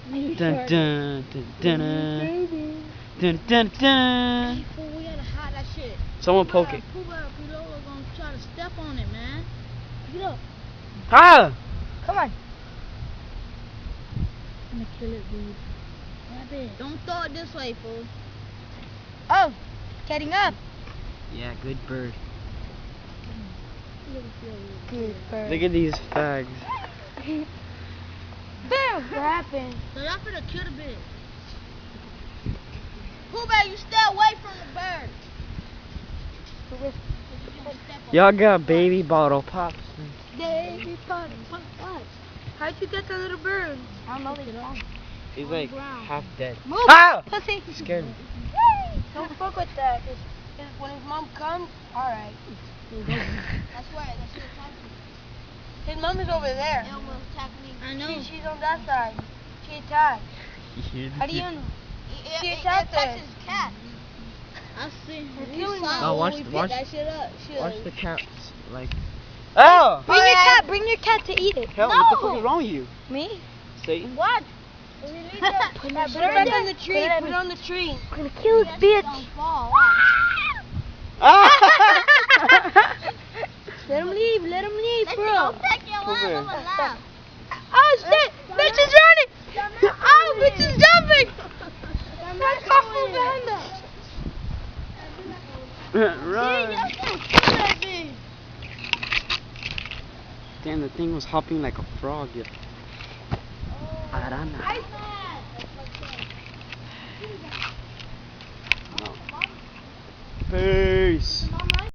Dun dun dun dun dun dun dun. We gotta hide that shit. Someone poke it. Poohbear and piolo gonna try to step on it, man. Get up. Ah! Come on. I'm gonna kill it, dude. Grab it. Don't throw it this way, fool. Oh, getting up. Yeah, good bird. Good bird. Look at these fags. Boom! What happened? So y'all finna kill the bitch. Poohbear, you stay away from the bird. Y'all got baby bottle pops. Baby pop. What? How'd you get the little bird? I don't know. He's like half dead. Move! Ah! Pussy! He scared me. Don't fuck with that. Cause when his mom comes, alright. That's right. That's what I'm talking. His mom is over there. Elmo's attacking me. I know. She's on that side. She attacked. How do you know? She attacked That's us. his cat. I see. killing You her. saw Oh, watch when we the- watch- picked that shit up. Shit. Watch the cats. Like. Oh! Bring your cat to eat it. Hell, what the fuck is wrong with you? Me? Satan? What? Put it back on the tree. Put it on the tree. I'm gonna kill this bitch. Ah! Let him leave, bro. Poohbear. Oh shit! Bitch is running! Oh, bitch is jumping! That's awful behind us. Run! Damn, the thing was hopping like a frog. Yeah. Arana. Hey.